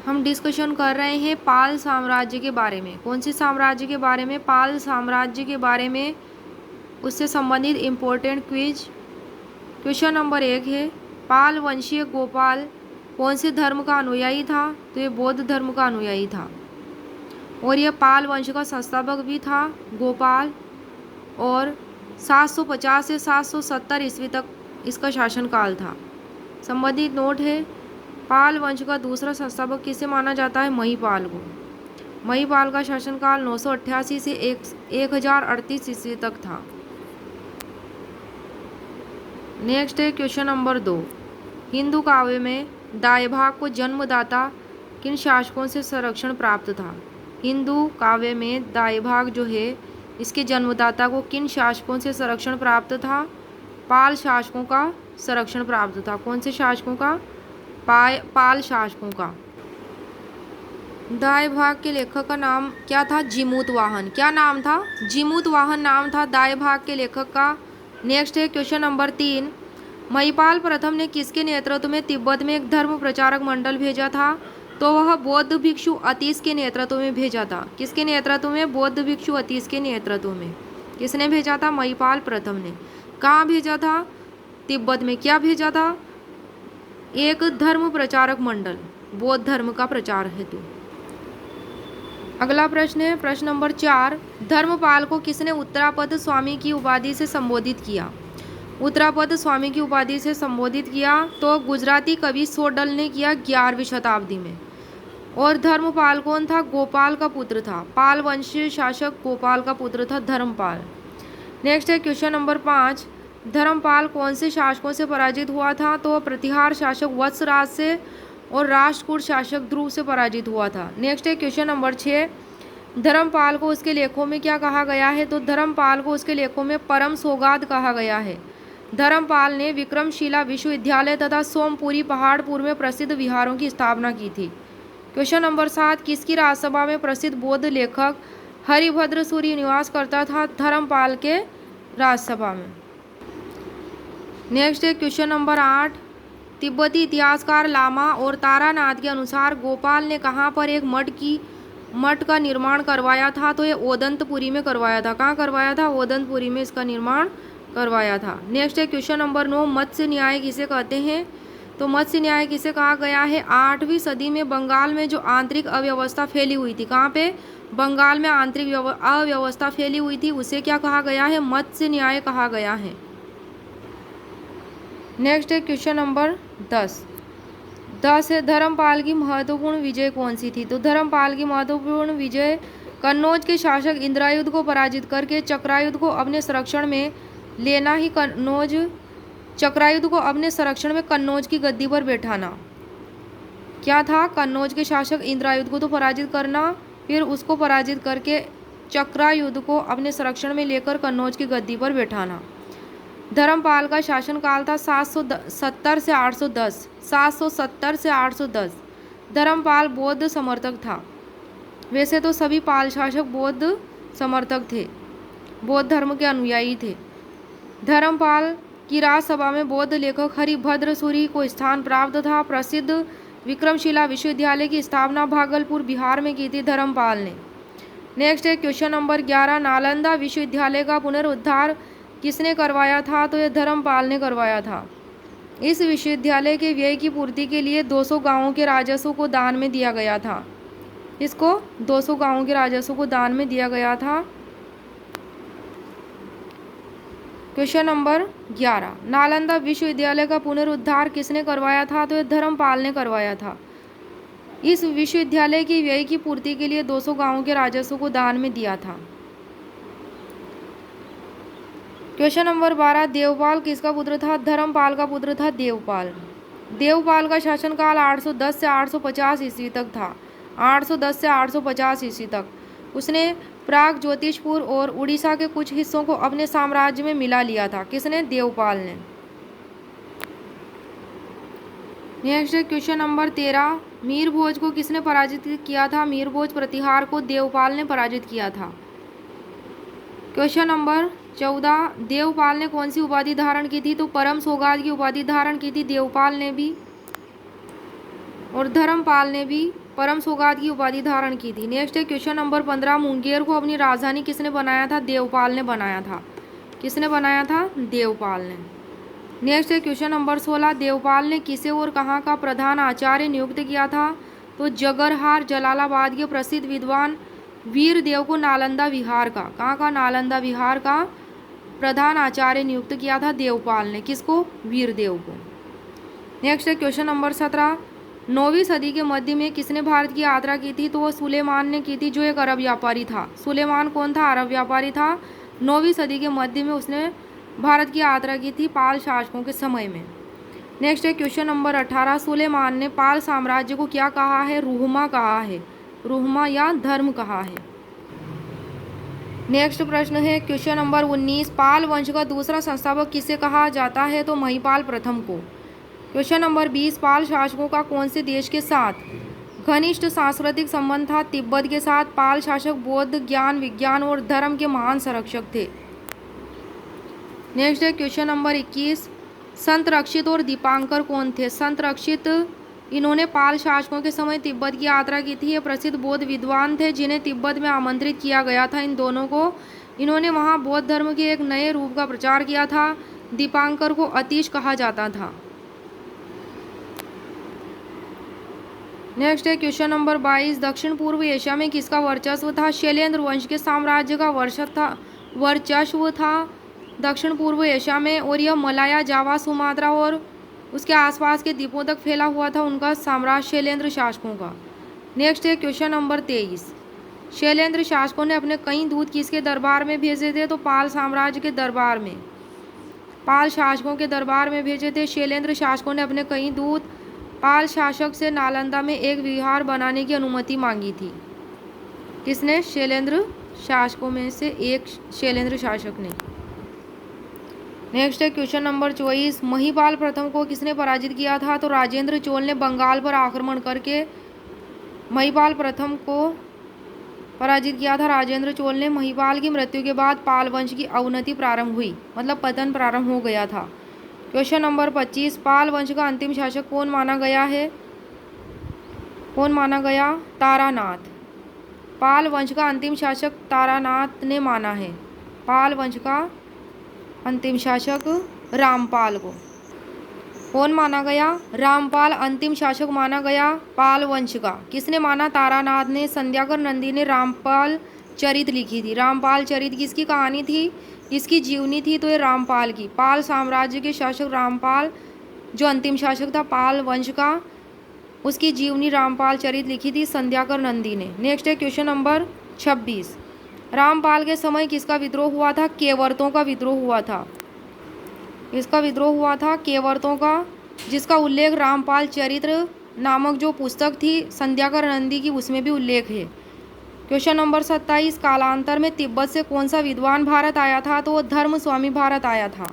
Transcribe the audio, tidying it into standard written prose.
हम डिस्कशन कर रहे हैं पाल साम्राज्य के बारे में। कौन से साम्राज्य के बारे में? पाल साम्राज्य के बारे में। उससे संबंधित इम्पोर्टेंट क्विज। क्वेश्चन नंबर 1 है, पाल वंशीय गोपाल कौन से धर्म का अनुयायी था? तो ये बौद्ध धर्म का अनुयायी था और यह पाल वंश का संस्थापक भी था गोपाल। और 750 से 770 ईस्वी तक इसका शासनकाल था। संबंधित नोट है, पाल वंश का दूसरा संस्थापक किसे माना जाता है? महिपाल को। महिपाल का शासनकाल 988 से 1038 ईस्वी तक था। नेक्स्ट है क्वेश्चन नंबर 2, हिंदू काव्य में दायभाग को जन्मदाता किन शासकों से संरक्षण प्राप्त था? हिंदू काव्य में दायभाग जो है इसके जन्मदाता को किन शासकों से संरक्षण प्राप्त था? पाल शासकों का संरक्षण प्राप्त था। कौन से शासकों का? पाल शासकों का। दाय भाग के लेखक का नाम क्या था? जीमूत वाहन। क्या नाम था? जीमूत वाहन नाम था दाय भाग के लेखक का। नेक्स्ट है क्वेश्चन नंबर 3, महिपाल प्रथम ने किसके नेतृत्व में तिब्बत में एक धर्म प्रचारक मंडल भेजा था? तो वह बौद्ध भिक्षु अतीश के नेतृत्व में भेजा था। किसके नेतृत्व में? बौद्ध भिक्षु अतीश के नेतृत्व में। किसने भेजा था? महिपाल प्रथम ने। कहाँ भेजा था? तिब्बत में। क्या भेजा था? एक धर्म प्रचारक मंडल, बौद्ध धर्म का प्रचार हेतु। अगला प्रश्न है प्रश्न नंबर 4, धर्मपाल को किसने उत्तरापद स्वामी की उपाधि से संबोधित किया? उत्तरापद स्वामी की उपाधि से संबोधित किया तो गुजराती कवि सोडल ने किया 11वीं शताब्दी में। और धर्मपाल कौन था? गोपाल का पुत्र था। पाल वंशीय शासक गोपाल का पुत्र था धर्मपाल। नेक्स्ट है क्वेश्चन नंबर 5, धर्मपाल कौन से शासकों से पराजित हुआ था? तो प्रतिहार शासक वत्सराज से और राष्ट्रकूट शासक ध्रुव से पराजित हुआ था। नेक्स्ट है क्वेश्चन नंबर 6, धर्मपाल को उसके लेखों में क्या कहा गया है? तो धर्मपाल को उसके लेखों में परम सौगात कहा गया है। धर्मपाल ने विक्रमशिला विश्वविद्यालय तथा सोमपुरी पहाड़पुर में प्रसिद्ध विहारों की स्थापना की थी। क्वेश्चन नंबर 7, किसकी राजसभा में प्रसिद्ध बौद्ध लेखक हरिभद्र सूरी निवास करता था? धर्मपाल के राजसभा में। नेक्स्ट है क्वेश्चन नंबर 8, तिब्बती इतिहासकार लामा और तारानाथ के अनुसार गोपाल ने कहाँ पर एक मठ का निर्माण करवाया था? तो ये ओदंतपुरी में करवाया था। कहाँ करवाया था? ओदंतपुरी में इसका निर्माण करवाया था। नेक्स्ट है क्वेश्चन नंबर 9, मत्स्य न्याय किसे कहते हैं? तो मत्स्य न्याय किसे कहा गया है? 8वीं सदी में बंगाल में जो आंतरिक अव्यवस्था फैली हुई थी, कहाँ पे? बंगाल में आंतरिक अव्यवस्था फैली हुई थी, उसे क्या कहा गया है? मत्स्य न्याय कहा गया है। नेक्स्ट है क्वेश्चन नंबर 10 है, धर्मपाल की महत्वपूर्ण विजय कौन सी थी? तो धर्मपाल की महत्वपूर्ण विजय कन्नौज के शासक इंद्रायुध को पराजित करके चक्रायुध को अपने संरक्षण में लेना ही चक्रायुध को अपने संरक्षण में कन्नौज की गद्दी पर बैठाना। क्या था? कन्नौज के शासक इंद्रायुध को तो पराजित करना, फिर उसको पराजित करके चक्रायुध को अपने संरक्षण में लेकर कन्नौज की गद्दी पर बैठाना। धर्मपाल का शासनकाल था 770 से 810। 770 से 810। धर्मपाल बौद्ध समर्थक था। वैसे तो सभी पाल शासक बौद्ध समर्थक थे, बौद्ध धर्म के अनुयायी थे। धर्मपाल की राजसभा में बौद्ध लेखक हरिभद्र सूरी को स्थान प्राप्त था। प्रसिद्ध विक्रमशिला विश्वविद्यालय की स्थापना भागलपुर बिहार में की थी धर्मपाल ने। नेक्स्ट है क्वेश्चन नंबर 11, नालंदा विश्वविद्यालय का पुनरुद्धार किसने करवाया था? तो यह धर्मपाल ने करवाया था। इस विश्वविद्यालय के व्यय की पूर्ति के लिए 200 गांवों के राजस्व को दान में दिया गया था। इसको 200 गांवों के राजस्व को दान में दिया गया था। क्वेश्चन नंबर 11, नालंदा विश्वविद्यालय का पुनरुद्धार किसने करवाया था? तो यह धर्मपाल ने करवाया था। इस विश्वविद्यालय की व्यय की पूर्ति के लिए 200 गांवों के राजस्व को दान में दिया था। क्वेश्चन नंबर 12, देवपाल किसका पुत्र था? धर्मपाल का पुत्र था देवपाल। देवपाल का शासनकाल 810 से 850 ईस्वी तक था। 810 से 850 ईस्वी तक उसने प्राग ज्योतिषपुर और उड़ीसा के कुछ हिस्सों को अपने साम्राज्य में मिला लिया था। किसने? देवपाल ने। नेक्स्ट है क्वेश्चन नंबर 13, मीर भोज को किसने पराजित किया था? मीर भोज प्रतिहार को देवपाल ने पराजित किया था। क्वेश्चन नंबर 14, देवपाल ने कौन सी उपाधि धारण की थी? तो परम सौगात की उपाधि धारण की थी देवपाल ने भी और धर्मपाल ने भी परम सौगात की उपाधि धारण की थी। नेक्स्ट है क्वेश्चन नंबर 15, मुंगेर को अपनी राजधानी किसने बनाया था? देवपाल ने बनाया था। किसने बनाया था? देवपाल ने। नेक्स्ट है क्वेश्चन नंबर 16, देवपाल ने किसे और कहाँ का प्रधान आचार्य नियुक्त किया था? तो जगरहार जलालाबाद के प्रसिद्ध विद्वान वीरदेव को नालंदा विहार का, कहाँ का? नालंदा विहार का प्रधान आचार्य नियुक्त किया था देवपाल ने। किसको? वीरदेव को। नेक्स्ट है क्वेश्चन नंबर 17, 9वीं सदी के मध्य में किसने भारत की यात्रा की थी? तो वो सुलेमान ने की थी, जो एक अरब व्यापारी था। सुलेमान कौन था? अरब व्यापारी था। 9वीं सदी के मध्य में उसने भारत की यात्रा की थी पाल शासकों के समय में। नेक्स्ट है क्वेश्चन नंबर 18, सुलेमान ने पाल साम्राज्य को क्या कहा है? रूहमा कहा है। रूहमा या धर्म कहा है। नेक्स्ट प्रश्न है क्वेश्चन नंबर 19, पाल वंश का दूसरा संस्थापक किसे कहा जाता है? तो महिपाल प्रथम को। क्वेश्चन नंबर 20, पाल शासकों का कौन से देश के साथ घनिष्ठ सांस्कृतिक संबंध था? तिब्बत के साथ। पाल शासक बौद्ध ज्ञान, विज्ञान और धर्म के महान संरक्षक थे। नेक्स्ट है क्वेश्चन नंबर 21, संत रक्षित और दीपांकर कौन थे? संत रक्षित, इन्होंने पाल शासकों के समय तिब्बत की यात्रा की थी। ये प्रसिद्ध बौद्ध विद्वान थे जिन्हें तिब्बत में आमंत्रित किया गया था इन दोनों को। इन्होंने वहाँ बौद्ध धर्म के एक नए रूप का प्रचार किया था। दीपांकर को अतीश कहा जाता था। नेक्स्ट है क्वेश्चन नंबर 22, दक्षिण पूर्व एशिया में किसका वर्चस्व था? शैलेंद्र वंश के साम्राज्य का वर्चस्व था दक्षिण पूर्व एशिया में, और यह मलाया, जावा, सुमात्रा और उसके आसपास के द्वीपों तक फैला हुआ था उनका साम्राज्य शैलेंद्र शासकों का। नेक्स्ट है क्वेश्चन नंबर 23, शैलेंद्र शासकों ने अपने कई दूत किसके दरबार में भेजे थे? तो पाल साम्राज्य के दरबार में, पाल शासकों के दरबार में भेजे थे। शैलेंद्र शासकों ने अपने कई दूत पाल शासक से नालंदा में एक विहार बनाने की अनुमति मांगी थी। किसने? शैलेंद्र शासकों में से एक शैलेंद्र शासक ने। नेक्स्ट है क्वेश्चन नंबर 24, महिपाल प्रथम को किसने पराजित किया था? तो राजेंद्र चोल ने बंगाल पर आक्रमण करके महिपाल प्रथम को पराजित किया था। राजेंद्र चोल ने। महिपाल की मृत्यु के बाद पाल वंश की अवनति प्रारंभ हुई, मतलब पतन प्रारंभ हो गया था। क्वेश्चन नंबर 25, पाल वंश का अंतिम शासक कौन माना गया है? कौन माना गया? तारानाथ। पाल वंश का अंतिम शासक तारानाथ ने माना है। पाल वंश का अंतिम शासक रामपाल को कौन माना गया? रामपाल अंतिम शासक माना गया पाल वंश का। किसने माना? तारानाथ ने। संध्याकर नंदी ने रामपाल चरित लिखी थी। रामपाल चरित किसकी कहानी थी? इसकी जीवनी थी, तो ये रामपाल की। पाल साम्राज्य के शासक रामपाल, जो अंतिम शासक था पाल वंश का, उसकी जीवनी रामपाल चरित लिखी थी संध्याकर नंदी ने। नेक्स्ट है क्वेश्चन नंबर 26, रामपाल के समय किसका विद्रोह हुआ था? केवर्तों का विद्रोह हुआ था। इसका विद्रोह हुआ था केवर्तों का, जिसका उल्लेख रामपाल चरित्र नामक जो पुस्तक थी संध्याकर नंदी की, उसमें भी उल्लेख है। क्वेश्चन नंबर 27, कालांतर में तिब्बत से कौन सा विद्वान भारत आया था? तो वो धर्म स्वामी भारत आया था।